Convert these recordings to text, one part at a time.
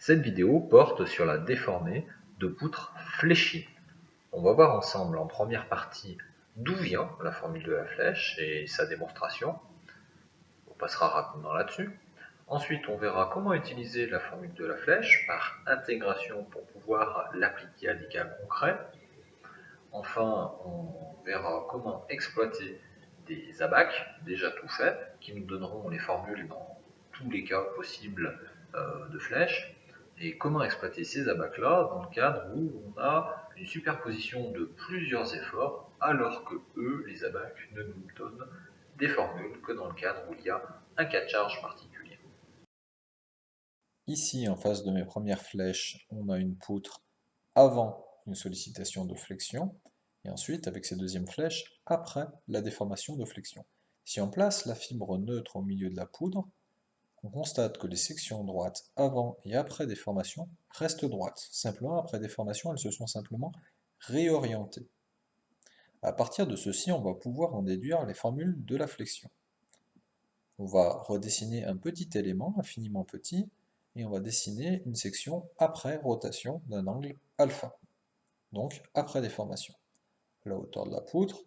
Cette vidéo porte sur la déformée de poutres fléchies. On va voir ensemble en première partie d'où vient la formule de la flèche et sa démonstration. On passera rapidement là-dessus. Ensuite, on verra comment utiliser la formule de la flèche par intégration pour pouvoir l'appliquer à des cas concrets. Enfin, on verra comment exploiter des abacs déjà tout faits qui nous donneront les formules dans tous les cas possibles de flèches et comment exploiter ces abacs-là dans le cadre où on a une superposition de plusieurs efforts alors que eux, les abacs, ne nous donnent des formules que dans le cadre où il y a un cas de charge particulier. Ici, en face de mes premières flèches, on a une poutre avant une sollicitation de flexion, et ensuite, avec ces deuxièmes flèches, après la déformation de flexion. Si on place la fibre neutre au milieu de la poudre, on constate que les sections droites avant et après déformation restent droites. Simplement, après déformation, elles se sont simplement réorientées. À partir de ceci, on va pouvoir en déduire les formules de la flexion. On va redessiner un petit élément infiniment petit, et on va dessiner une section après rotation d'un angle alpha, donc après déformation. La hauteur de la poutre,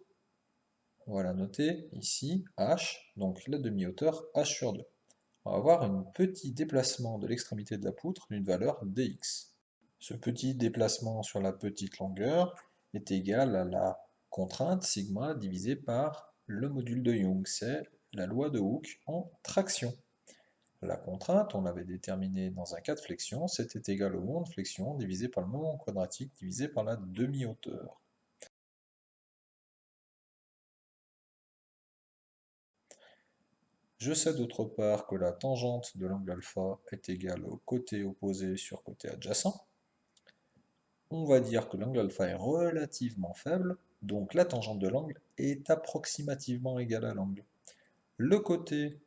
on va la noter ici, h, donc la demi-hauteur h sur 2. On va avoir un petit déplacement de l'extrémité de la poutre d'une valeur dx. Ce petit déplacement sur la petite longueur est égal à la contrainte sigma divisée par le module de Young, c'est la loi de Hooke en traction. La contrainte, on l'avait déterminée dans un cas de flexion, c'était égal au moment de flexion divisé par le moment quadratique divisé par la demi-hauteur. Je sais d'autre part que la tangente de l'angle alpha est égale au côté opposé sur côté adjacent. On va dire que l'angle alpha est relativement faible, donc la tangente de l'angle est approximativement égale à l'angle. Le côté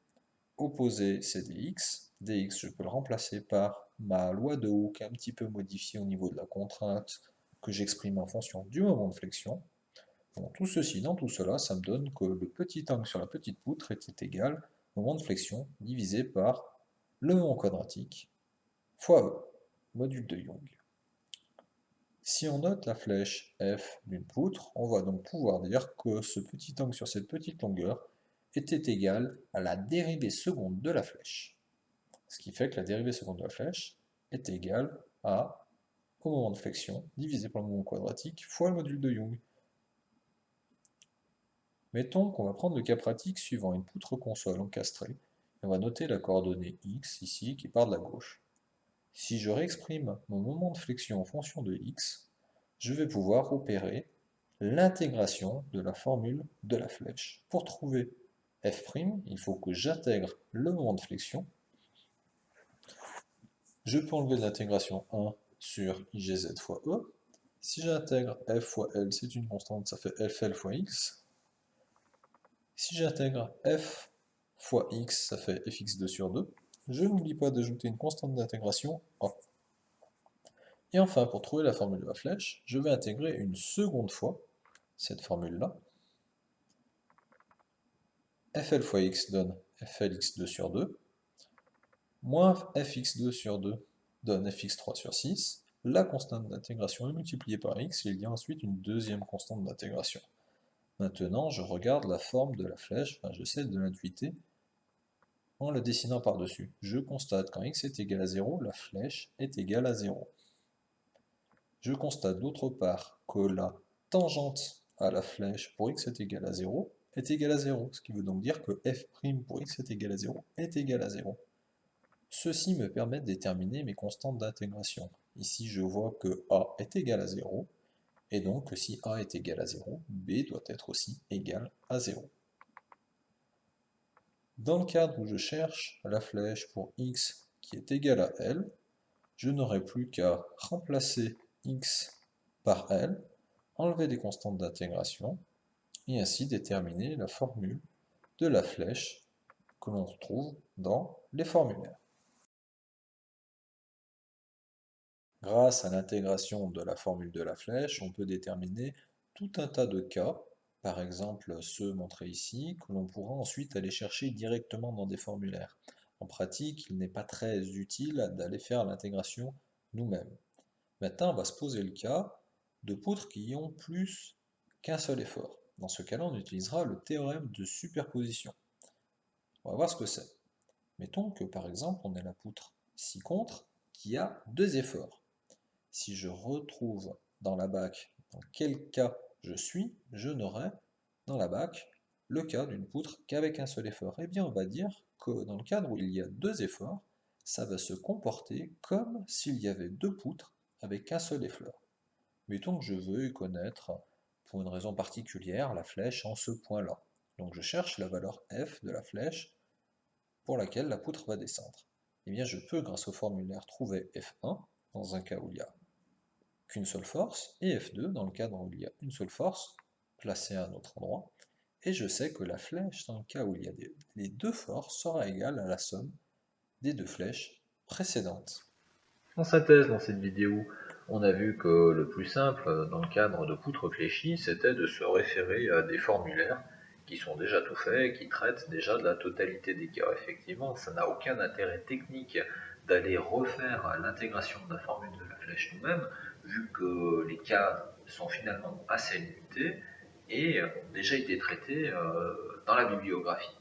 opposé, c'est dx. dx, je peux le remplacer par ma loi de Hooke un petit peu modifiée au niveau de la contrainte que j'exprime en fonction du moment de flexion. Bon, tout ceci dans tout cela, ça me donne que le petit angle sur la petite poutre était égal au moment de flexion divisé par le moment quadratique fois E, module de Young. Si on note la flèche F d'une poutre, on va donc pouvoir dire que ce petit angle sur cette petite longueur était égal à la dérivée seconde de la flèche. Ce qui fait que la dérivée seconde de la flèche est égale au moment de flexion divisé par le moment quadratique fois le module de Young. Mettons qu'on va prendre le cas pratique suivant une poutre console encastrée, et on va noter la coordonnée x ici qui part de la gauche. Si je réexprime mon moment de flexion en fonction de x, je vais pouvoir opérer l'intégration de la formule de la flèche. Pour trouver f', il faut que j'intègre le moment de flexion. Je peux enlever l'intégration 1 sur igz fois e. Si j'intègre f fois l, c'est une constante, ça fait fl fois x. Si j'intègre f fois x, ça fait fx2 sur 2. Je n'oublie pas d'ajouter une constante d'intégration a. Et enfin, pour trouver la formule de la flèche, je vais intégrer une seconde fois cette formule-là. Fl fois x donne flx2 sur 2, moins fx2 sur 2 donne fx3 sur 6. La constante d'intégration est multipliée par x, et il y a ensuite une deuxième constante d'intégration. Maintenant, je regarde la forme de la flèche, enfin j'essaie de l'intuiter en la dessinant par-dessus. Je constate quand x est égal à 0, la flèche est égale à 0. Je constate d'autre part que la tangente à la flèche pour x est égal à 0 est égal à 0, ce qui veut donc dire que f' pour x est égal à 0 est égal à 0. Ceci me permet de déterminer mes constantes d'intégration. Ici, je vois que a est égal à 0, et donc que si a est égal à 0, b doit être aussi égal à 0. Dans le cadre où je cherche la flèche pour x qui est égal à L, je n'aurai plus qu'à remplacer x par L, enlever les constantes d'intégration, et ainsi déterminer la formule de la flèche que l'on retrouve dans les formulaires. Grâce à l'intégration de la formule de la flèche, on peut déterminer tout un tas de cas, par exemple ceux montrés ici, que l'on pourra ensuite aller chercher directement dans des formulaires. En pratique, il n'est pas très utile d'aller faire l'intégration nous-mêmes. Maintenant, on va se poser le cas de poutres qui ont plus qu'un seul effort. Dans ce cas-là, on utilisera le théorème de superposition. On va voir ce que c'est. Mettons que par exemple, on ait la poutre ci-contre qui a deux efforts. Si je retrouve dans la BAC dans quel cas je suis, je n'aurai dans la BAC le cas d'une poutre qu'avec un seul effort. Eh bien, on va dire que dans le cadre où il y a deux efforts, ça va se comporter comme s'il y avait deux poutres avec un seul effort. Mettons que je veux connaître, pour une raison particulière, la flèche en ce point-là. Donc je cherche la valeur f de la flèche pour laquelle la poutre va descendre. Eh bien, je peux, grâce au formulaire, trouver F1 dans un cas où il n'y a qu'une seule force, et F2 dans le cadre où il y a une seule force, placée à un autre endroit, et je sais que la flèche, dans le cas où il y a les deux forces, sera égale à la somme des deux flèches précédentes. En synthèse, dans cette vidéo, on a vu que le plus simple dans le cadre de poutres fléchies, c'était de se référer à des formulaires qui sont déjà tout faits et qui traitent déjà de la totalité des cas. Effectivement, ça n'a aucun intérêt technique d'aller refaire l'intégration de la formule de la flèche nous-mêmes, vu que les cas sont finalement assez limités et ont déjà été traités dans la bibliographie.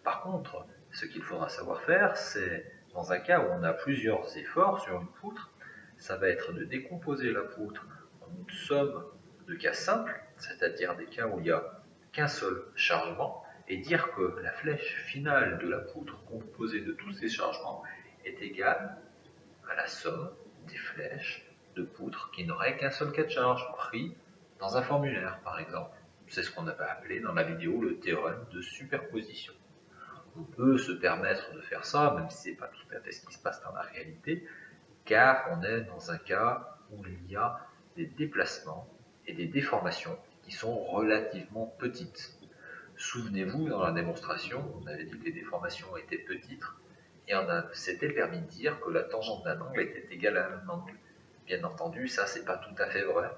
Par contre, ce qu'il faudra savoir faire, c'est, dans un cas où on a plusieurs efforts sur une poutre, ça va être de décomposer la poutre en une somme de cas simples, c'est-à-dire des cas où il n'y a qu'un seul chargement, et dire que la flèche finale de la poutre composée de tous ces chargements est égale à la somme des flèches de poutre qui n'auraient qu'un seul cas de charge, pris dans un formulaire par exemple. C'est ce qu'on avait appelé dans la vidéo le théorème de superposition. On peut se permettre de faire ça, même si ce n'est pas tout à fait ce qui se passe dans la réalité, car on est dans un cas où il y a des déplacements et des déformations qui sont relativement petites. Souvenez-vous, dans la démonstration, on avait dit que les déformations étaient petites, et on s'était permis de dire que la tangente d'un angle était égale à un angle. Bien entendu, ça c'est pas tout à fait vrai.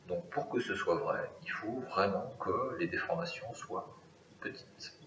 Donc pour que ce soit vrai, il faut vraiment que les déformations soient petites.